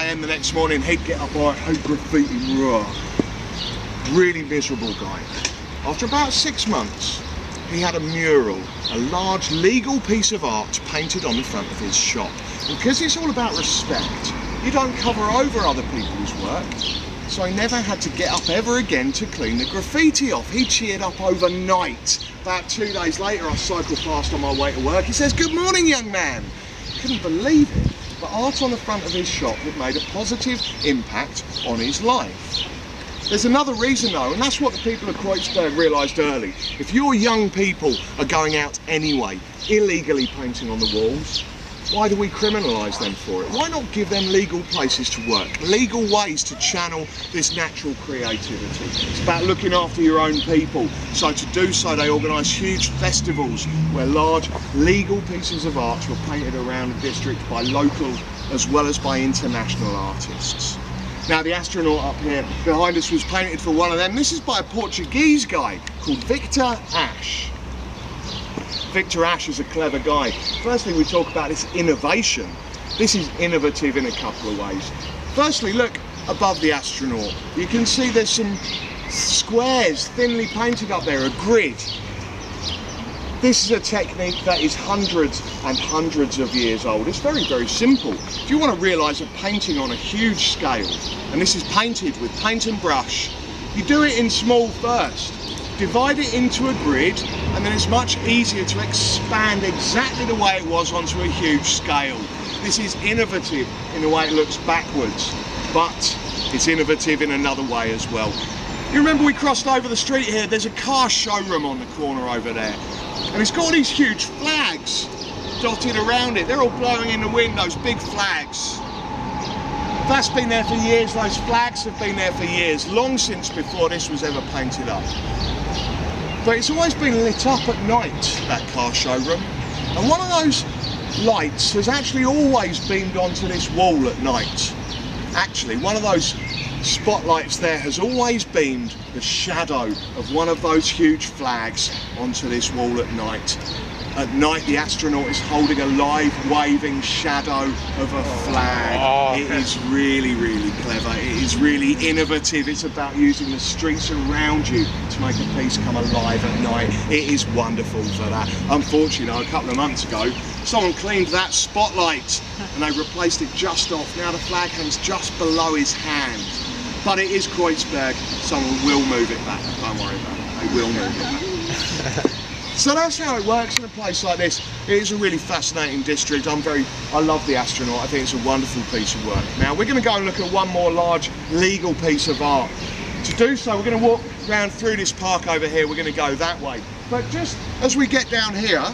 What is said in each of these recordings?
AM the next morning, he'd get up, I hate graffiti, raw. Really miserable guy. After about 6 months, he had a mural, a large legal piece of art painted on the front of his shop. Because it's all about respect, you don't cover over other people's work. So I never had to get up ever again to clean the graffiti off. He cheered up overnight. About 2 days later, I cycled past on my way to work. He says, "Good morning, young man." Couldn't believe it, but art on the front of his shop had made a positive impact on his life. There's another reason though, and that's what the people of Kreutzburg realised early. If your young people are going out anyway, illegally painting on the walls, why do we criminalise them for it? Why not give them legal places to work, legal ways to channel this natural creativity? It's about looking after your own people. So to do so, they organise huge festivals where large legal pieces of art were painted around the district by local as well as by international artists. Now the astronaut up here behind us was painted for one of them. This is by a Portuguese guy called Victor Ash. Victor Ash is a clever guy. Firstly, we talk about this innovation. This is innovative in a couple of ways. Firstly, look above the astronaut. You can see there's some squares thinly painted up there, a grid. This is a technique that is hundreds and hundreds of years old. It's very, very simple. If you want to realise a painting on a huge scale, and this is painted with paint and brush, you do it in small first. Divide it into a grid, and then it's much easier to expand exactly the way it was onto a huge scale. This is innovative in the way it looks backwards, but it's innovative in another way as well. You remember we crossed over the street here, there's a car showroom on the corner over there, and it's got all these huge flags dotted around it. They're all blowing in the wind, those big flags. That's been there for years, those flags have been there for years, long since before this was ever painted up. But it's always been lit up at night, that car showroom. And one of those lights has actually always beamed onto this wall at night. Actually, one of those spotlights there has always beamed the shadow of one of those huge flags onto this wall at night. At night, the astronaut is holding a live waving shadow of a flag. It is really, really clever. It is really innovative. It's about using the streets around you to make a piece come alive at night. It is wonderful for that. Unfortunately, a couple of months ago, someone cleaned that spotlight and they replaced it just off. Now the flag hangs just below his hand. But it is Kreutzburg. Someone will move it back. Don't worry about it. They will move it back. So that's how it works in a place like this. It is a really fascinating district. I love the astronaut. I think it's a wonderful piece of work. Now we're going to go and look at one more large legal piece of art. To do so, we're going to walk round through this park over here. We're going to go that way. But just as we get down here,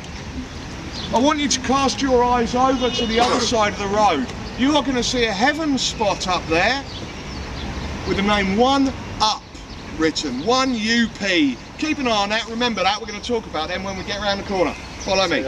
I want you to cast your eyes over to the other side of the road. You are going to see a heaven spot up there with the name 1UP written, 1UP. Keep an eye on that, remember that, we're going to talk about them when we get around the corner. Follow me.